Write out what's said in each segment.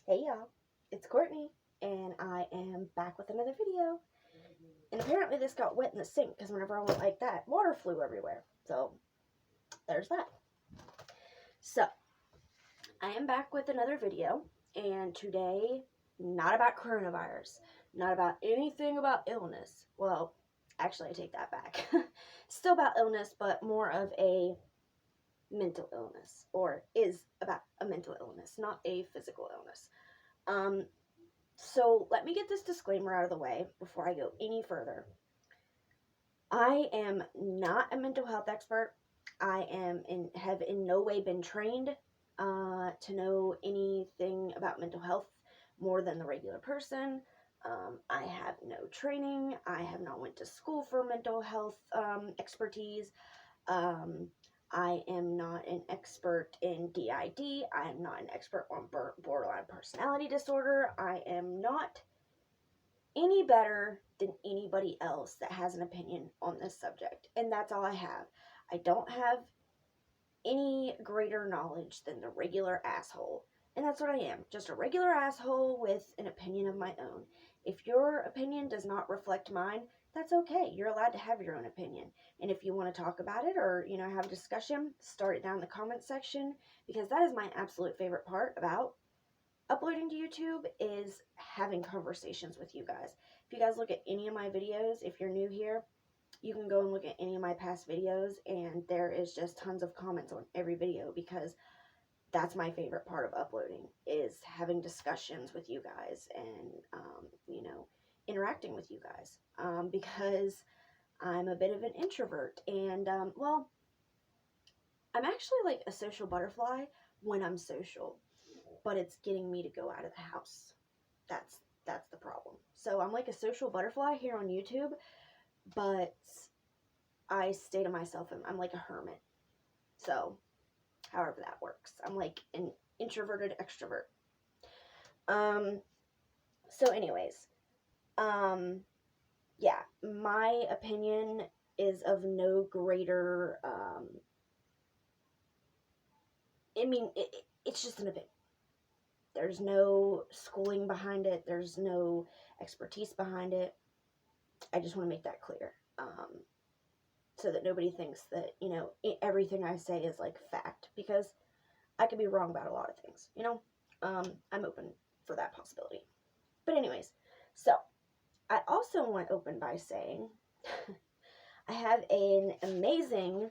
Hey y'all, it's Courtney, and I am back with another video. And apparently this got wet in the sink, because whenever I went like that, water flew everywhere. So, there's that. So, I am back with another video, and today, not about coronavirus, not about anything about illness. Well, actually I take that back. Still about illness, but more of a mental illness, or is about a mental illness, not a physical illness. So let me get this disclaimer out of the way before I go any further. I am not a mental health expert. I have in no way been trained to know anything about mental health more than the regular person. I have no training. I have not went to school for mental health expertise. I am not an expert in DID. I am not an expert on borderline personality disorder. I am not any better than anybody else that has an opinion on this subject. And that's all I have. I don't have any greater knowledge than the regular asshole. And that's what I am. Just a regular asshole with an opinion of my own. If your opinion does not reflect mine, that's okay. You're allowed to have your own opinion. And if you want to talk about it or, have a discussion, start it down in the comment section, because that is my absolute favorite part about uploading to YouTube, is having conversations with you guys. If you guys look at any of my videos, if you're new here, you can go and look at any of my past videos, and there is just tons of comments on every video, because that's my favorite part of uploading, is having discussions with you guys and, interacting with you guys, because I'm a bit of an introvert, and, well, I'm actually like a social butterfly when I'm social, but it's getting me to go out of the house. That's the problem. So I'm like a social butterfly here on YouTube, but I stay to myself, and I'm like a hermit. So, however that works. I'm like an introverted extrovert. So anyways, yeah, my opinion is of no greater, it's just an opinion. There's no schooling behind it. There's no expertise behind it. I just want to make that clear. So that nobody thinks that, everything I say is like fact, because I could be wrong about a lot of things, I'm open for that possibility. But anyways, so I also want to open by saying I have an amazing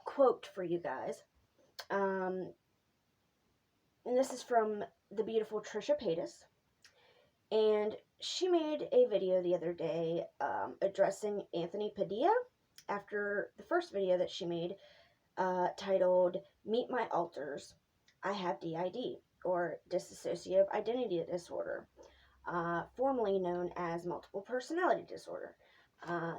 quote for you guys. And this is from the beautiful Trisha Paytas. And she made a video the other day addressing Anthony Padilla after the first video that she made, titled "Meet My Alters, I Have DID," or Dissociative Identity Disorder, formerly known as Multiple Personality Disorder.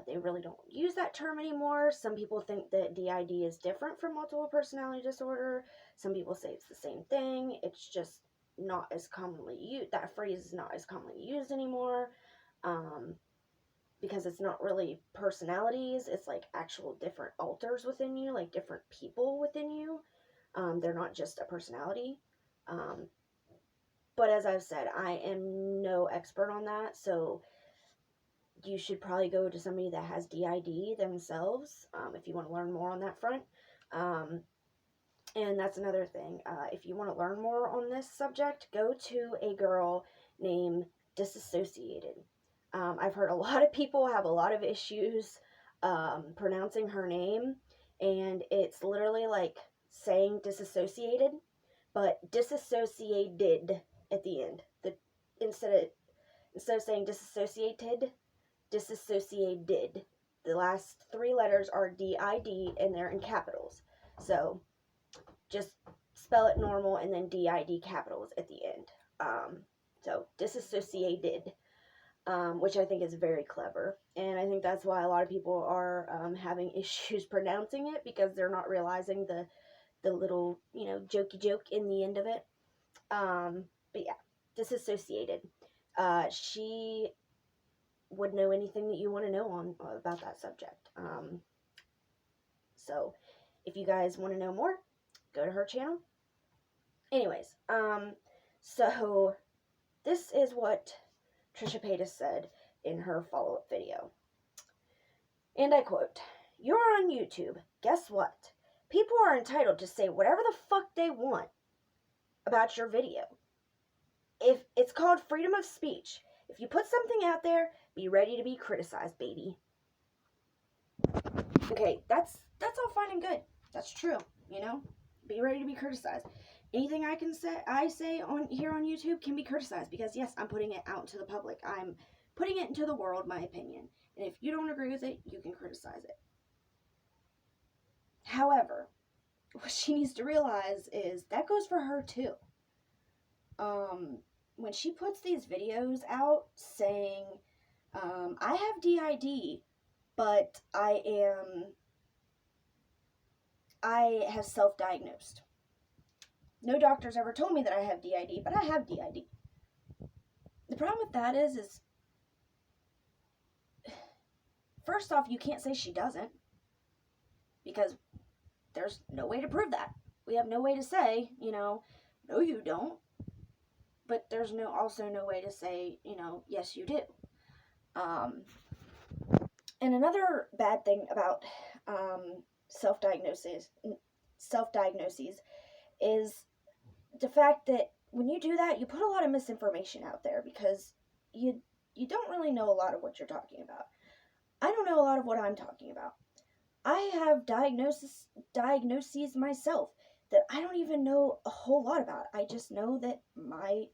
They really don't use that term anymore. Some people think that DID is different from Multiple Personality Disorder. Some people say it's the same thing. It's just not as commonly used. That phrase is not as commonly used anymore. Because it's not really personalities, it's like actual different alters within you, like different people within you. They're not just a personality. But as I've said, I am no expert on that, so you should probably go to somebody that has DID themselves, if you want to learn more on that front. And that's another thing. If you want to learn more on this subject, go to a girl named Disassociated. I've heard a lot of people have a lot of issues pronouncing her name, and it's literally like saying disassociated, but disassociated at the end. Instead of saying disassociated, disassociated. The last three letters are DID, and they're in capitals. So just spell it normal and then DID capitals at the end. So disassociated. Which I think is very clever, and I think that's why a lot of people are having issues pronouncing it, because they're not realizing the little, jokey joke in the end of it. But yeah, Disassociated. She would know anything that you want to know about that subject. So if you guys want to know more, go to her channel. Anyways, So, this is what Trisha Paytas said in her follow-up video. And I quote, "You're on YouTube. Guess what? People are entitled to say whatever the fuck they want about your video. If it's called freedom of speech. If you put something out there, be ready to be criticized, baby." Okay, that's all fine and good. That's true, you know? Be ready to be criticized. Anything I say on here on YouTube can be criticized because yes, I'm putting it out to the public. I'm putting it into the world, my opinion. And if you don't agree with it, you can criticize it. However, what she needs to realize is that goes for her too. When she puts these videos out saying, I have DID, but I have self-diagnosed. No doctor's ever told me that I have DID, but I have DID. The problem with that is first off, you can't say she doesn't, because there's no way to prove that. We have no way to say, no, you don't. But there's also no way to say, yes, you do. And another bad thing about self-diagnoses is the fact that when you do that, you put a lot of misinformation out there because you don't really know a lot of what you're talking about. I don't know a lot of what I'm talking about. I have diagnoses myself that I don't even know a whole lot about. I just know that my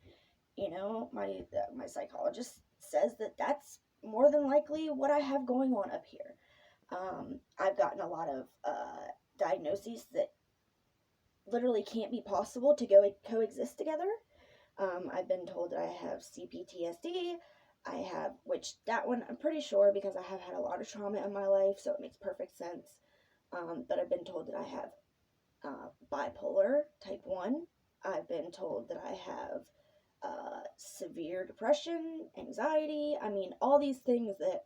psychologist says that that's more than likely what I have going on up here. I've gotten a lot of diagnoses that literally can't be possible to coexist together. I've been told that I have CPTSD. Which that one I'm pretty sure because I have had a lot of trauma in my life, so it makes perfect sense. But I've been told that I have bipolar type 1. I've been told that I have severe depression, anxiety. I mean, all these things that,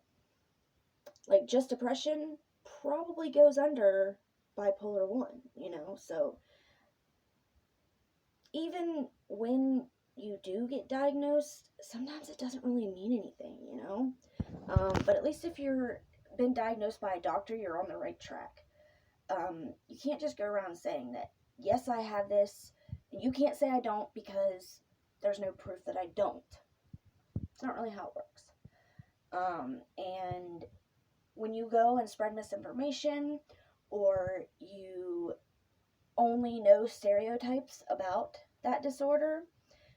like, just depression probably goes under bipolar 1, so even when you do get diagnosed, sometimes it doesn't really mean anything, but at least if you're been diagnosed by a doctor, you're on the right track. You can't just go around saying that, yes, I have this, and you can't say I don't because there's no proof that I don't. It's not really how it works. And when you go and spread misinformation, or you only know stereotypes about that disorder,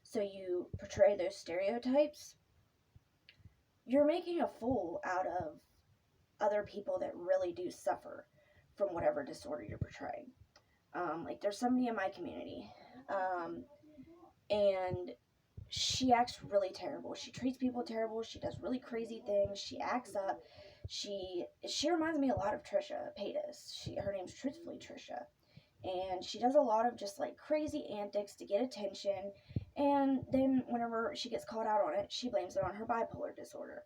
so you portray those stereotypes, you're making a fool out of other people that really do suffer from whatever disorder you're portraying. Like, there's somebody in my community, and she acts really terrible. She treats people terrible. She does really crazy things. She acts up. She reminds me a lot of Trisha Paytas. Her name's truthfully Trisha. And she does a lot of just, like, crazy antics to get attention. And then whenever she gets called out on it, she blames it on her bipolar disorder.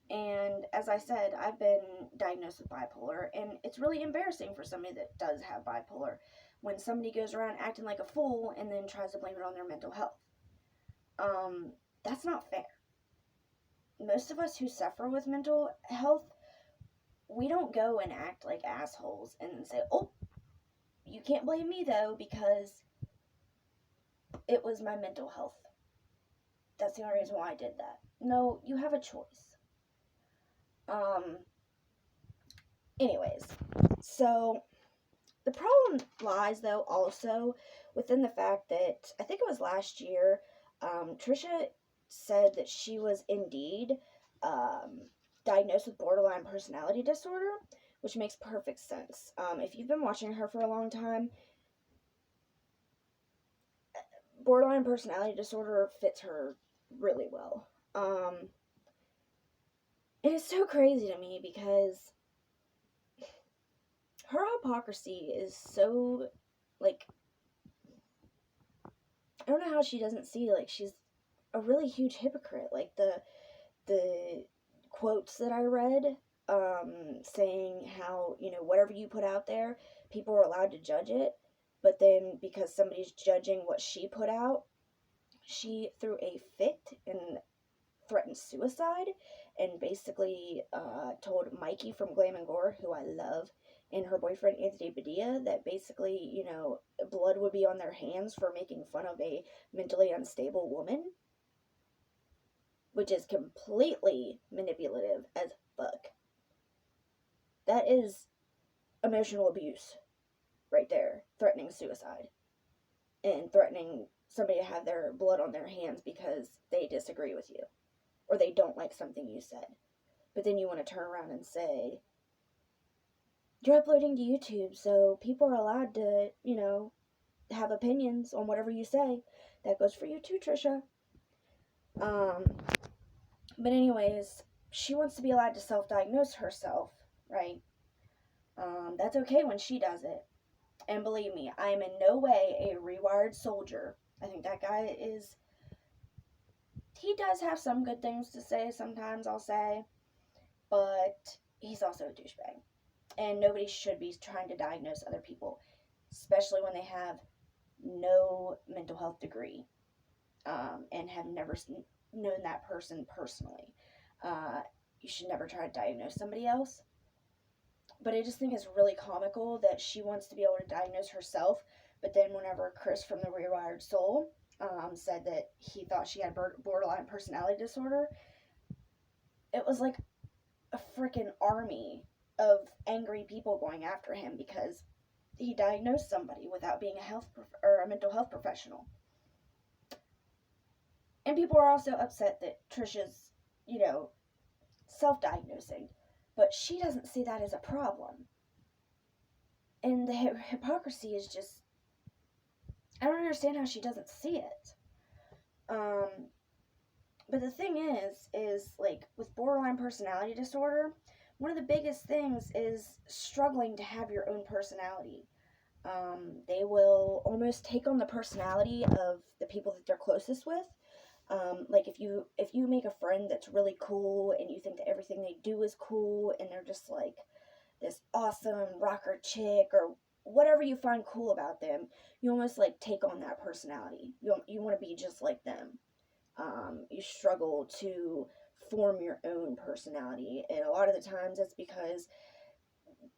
And as I said, I've been diagnosed with bipolar, and it's really embarrassing for somebody that does have bipolar when somebody goes around acting like a fool and then tries to blame it on their mental health. That's not fair. Most of us who suffer with mental health, we don't go and act like assholes and then say, oh, you can't blame me though because it was my mental health. That's the only reason why I did that. No, you have a choice. Anyways, so the problem lies though also within the fact that I think it was last year, Trisha said that she was indeed diagnosed with borderline personality disorder, which makes perfect sense. If you've been watching her for a long time, borderline personality disorder fits her really well. It is so crazy to me because her hypocrisy is so, like, I don't know how she doesn't see, like, she's a really huge hypocrite. Like, the quotes that I read, saying how, whatever you put out there, people are allowed to judge it, but then because somebody's judging what she put out, she threw a fit and threatened suicide, and basically told Mikey from Glam and Gore, who I love, and her boyfriend Anthony Padilla, that basically, you know, blood would be on their hands for making fun of a mentally unstable woman, which is completely manipulative as fuck. That is emotional abuse right there, threatening suicide and threatening somebody to have their blood on their hands because they disagree with you or they don't like something you said. But then you want to turn around and say, you're uploading to YouTube, so people are allowed to, you know, have opinions on whatever you say. That goes for you too, Trisha. But anyways, she wants to be allowed to self-diagnose herself, right? That's okay when she does it. And believe me, I am in no way a rewired soldier. I think that guy is... He does have some good things to say sometimes, I'll say. But he's also a douchebag. And nobody should be trying to diagnose other people, especially when they have no mental health degree and have never known that person personally. You should never try to diagnose somebody else. But I just think it's really comical that she wants to be able to diagnose herself, but then whenever Chris from the Rewired Soul said that he thought she had borderline personality disorder, it was like a freaking army of angry people going after him because he diagnosed somebody without being a mental health professional. And people are also upset that Trisha's, you know, self-diagnosing, but she doesn't see that as a problem. And the hypocrisy is just, I don't understand how she doesn't see it. But the thing is like with borderline personality disorder, one of the biggest things is struggling to have your own personality. They will almost take on the personality of the people that they're closest with. Like if you make a friend that's really cool and you think that everything they do is cool and they're just like this awesome rocker chick or whatever you find cool about them, you almost like take on that personality. You want to be just like them. You struggle to form your own personality, and a lot of the times it's because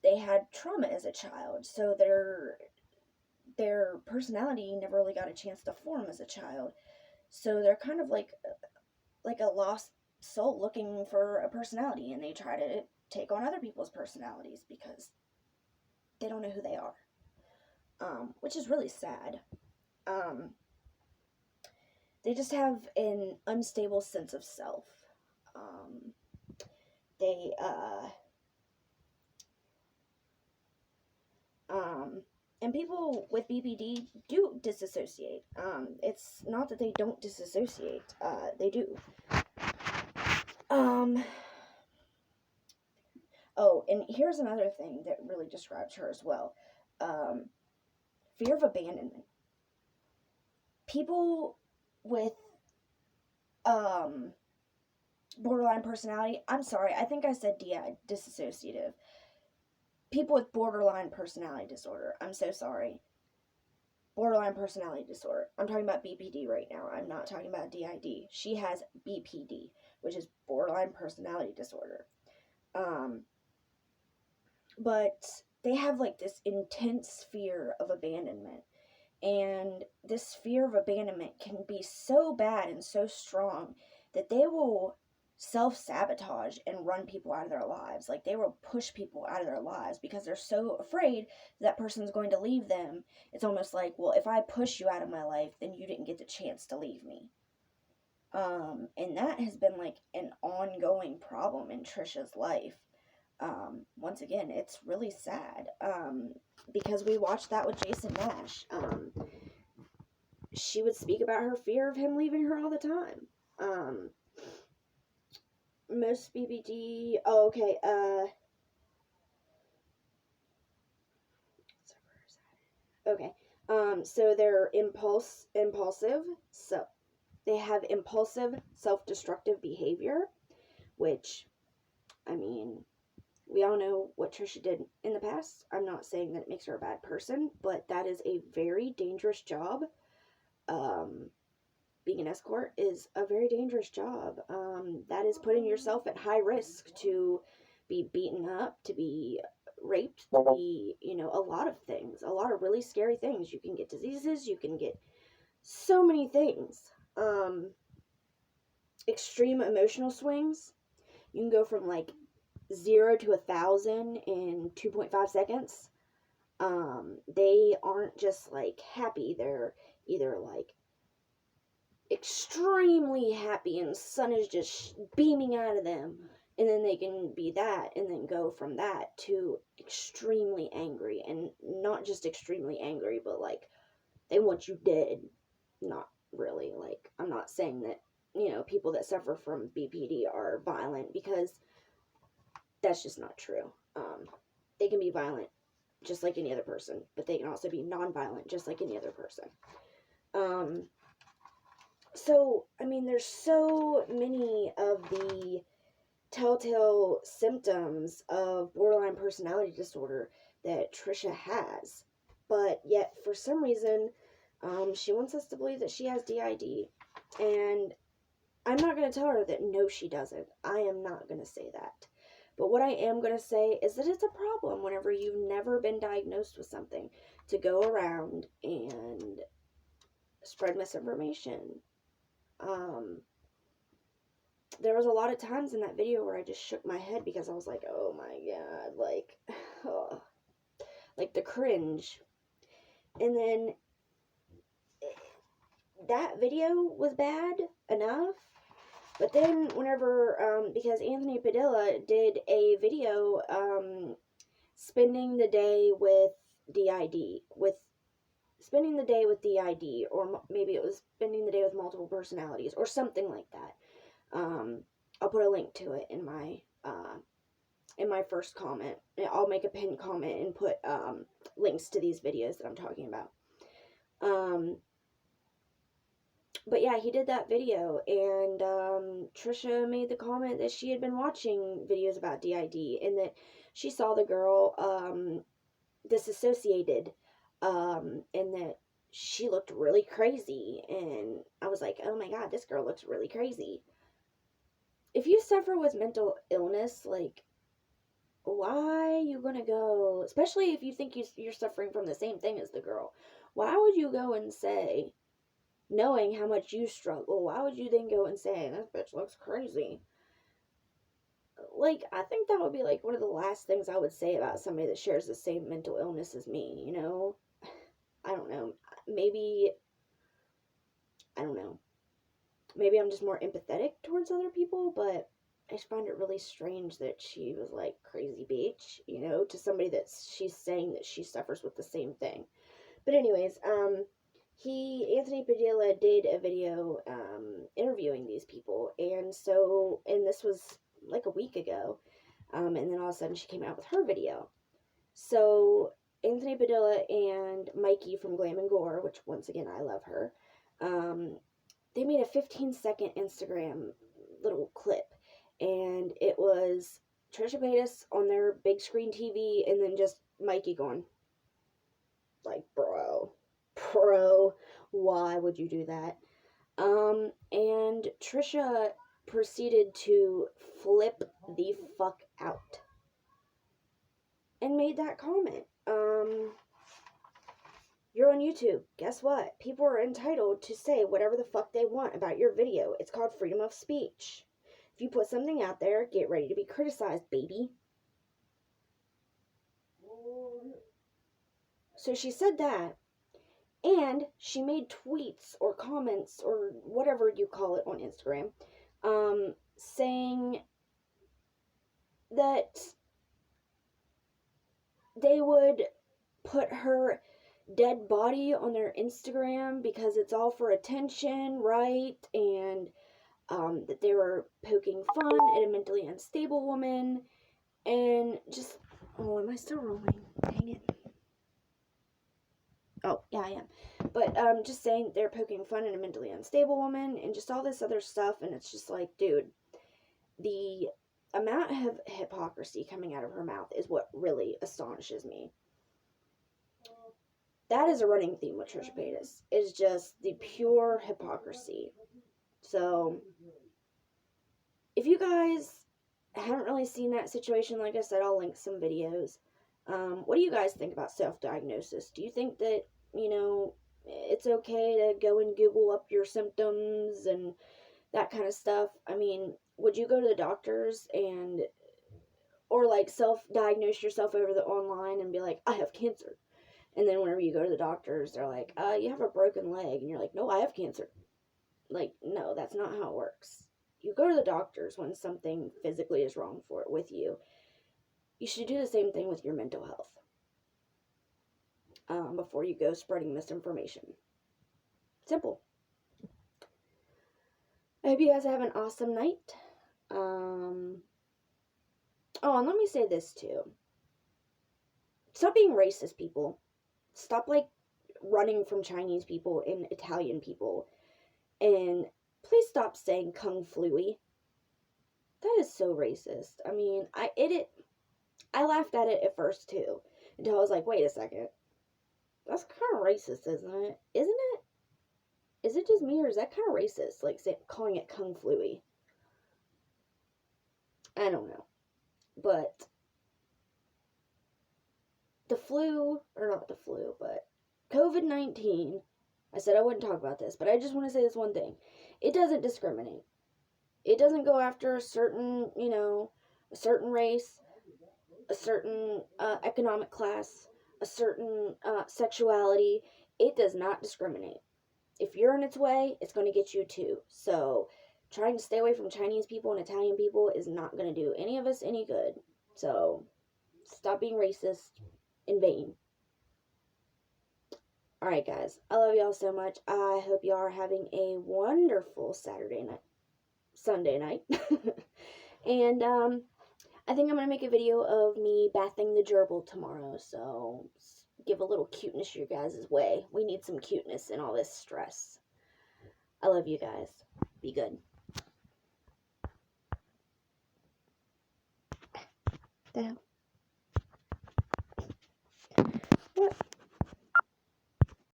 they had trauma as a child, so their personality never really got a chance to form as a child. So they're kind of like a lost soul looking for a personality, and they try to take on other people's personalities because they don't know who they are, which is really sad. They just have an unstable sense of self. And people with BPD do disassociate. It's not that they don't disassociate. They do. Oh, and here's another thing that really describes her as well. Fear of abandonment. People with borderline personality, I'm sorry, I think I said disassociative. People with borderline personality disorder, I'm so sorry. Borderline personality disorder. I'm talking about BPD right now. I'm not talking about DID. She has BPD, which is borderline personality disorder. But they have like this intense fear of abandonment. And this fear of abandonment can be so bad and so strong that they will self-sabotage and run people out of their lives. Like they will push people out of their lives because they're so afraid that person's going to leave them. It's almost like, well, if I push you out of my life, then you didn't get the chance to leave me. And that has been like an ongoing problem in Trisha's life. Once again, it's really sad, because we watched that with Jason Nash. She would speak about her fear of him leaving her all the time. Most BPD, so they're impulsive, so they have impulsive, self-destructive behavior, which, I mean, we all know what Trisha did in the past. I'm not saying that it makes her a bad person, but that is a very dangerous job. being an escort is a very dangerous job. That is putting yourself at high risk to be beaten up, to be raped, to be, a lot of things, a lot of really scary things. You can get diseases, you can get so many things. Extreme emotional swings. You can go from like 0 to 1,000 in 2.5 seconds. They aren't just like happy, they're either like extremely happy and the sun is just beaming out of them, and then they can be that and then go from that to extremely angry, and not just extremely angry, but like they want you dead. Not really, like, I'm not saying that people that suffer from BPD are violent, because that's just not true. They can be violent just like any other person, but they can also be non-violent just like any other person. So, I mean, there's so many of the telltale symptoms of borderline personality disorder that Trisha has, but yet for some reason, she wants us to believe that she has DID, and I'm not going to tell her that no, she doesn't. I am not going to say that. But what I am going to say is that it's a problem whenever you've never been diagnosed with something, to go around and spread misinformation. There was a lot of times in that video where I just shook my head because I was like, oh my god, like, oh, like the cringe. And then that video was bad enough, but then whenever, because Anthony Padilla did a video, spending the day with DID, or maybe it was spending the day with multiple personalities, or something like that. I'll put a link to it in my first comment. I'll make a pinned comment and put links to these videos that I'm talking about. But yeah, he did that video, and Trisha made the comment that she had been watching videos about DID, and that she saw the girl disassociated, and that she looked really crazy. And I was like, oh my god, this girl looks really crazy. If you suffer with mental illness, like, why are you gonna go, especially if you think you're suffering from the same thing as the girl, why would you go and say, knowing how much you struggle, why would you then go and say, this bitch looks crazy? Like, I think that would be like one of the last things I would say about somebody that shares the same mental illness as me, I don't know. Maybe I'm just more empathetic towards other people, but I just find it really strange that she was like, crazy bitch, to somebody that she's saying that she suffers with the same thing. But anyways, Anthony Padilla did a video interviewing these people, and this was like a week ago, and then all of a sudden she came out with her video. So Anthony Padilla and Mikey from Glam and Gore, which once again I love her, they made a 15-second Instagram little clip, and it was Trisha Paytas on their big screen TV, and then just Mikey going, like, bro, why would you do that? And Trisha proceeded to flip the fuck out and made that comment. You're on YouTube. Guess what? People are entitled to say whatever the fuck they want about your video. It's called freedom of speech. If you put something out there, get ready to be criticized, baby. So she said that, and she made tweets or comments or whatever you call it on Instagram, saying that they would put her dead body on their Instagram because it's all for attention, right? And that they were poking fun at a mentally unstable woman, and just, oh, am I still rolling? Dang it. Oh, yeah, I am. But just saying they're poking fun at a mentally unstable woman, and just all this other stuff, and it's just like, dude, the amount of hypocrisy coming out of her mouth is what really astonishes me. that is a running theme with Trisha Paytas. It's just the pure hypocrisy. So, if you guys haven't really seen that situation, like I said, I'll link some videos. What do you guys think about self-diagnosis? Do you think that, it's okay to go and Google up your symptoms and that kind of stuff? I mean, would you go to the doctors or like self-diagnose yourself over the online and be like, I have cancer? And then whenever you go to the doctors, they're like, you have a broken leg. And you're like, no, I have cancer. Like, no, that's not how it works. You go to the doctors when something physically is wrong with you. You should do the same thing with your mental health before you go spreading misinformation. Simple. I hope you guys have an awesome night. Oh, and let me say this too. Stop being racist, people. Stop, like, running from Chinese people and Italian people. And please stop saying kung fluey. That is so racist. I mean, I laughed at it at first too, until I was like, wait a second. That's kind of racist, isn't it? Isn't it? Is it just me, or is that kind of racist? Like, calling it kung fluey. I don't know. But but COVID-19, I said I wouldn't talk about this, but I just want to say this one thing. It doesn't discriminate. It doesn't go after a certain race, a certain economic class, a certain sexuality. It does not discriminate. If you're in its way, it's going to get you too. So, trying to stay away from Chinese people and Italian people is not going to do any of us any good. So, stop being racist in vain. Alright, guys. I love y'all so much. I hope y'all are having a wonderful Sunday night. And, I think I'm going to make a video of me bathing the gerbil tomorrow. So, give a little cuteness your guys' way. We need some cuteness in all this stress. I love you guys. Be good. The hell?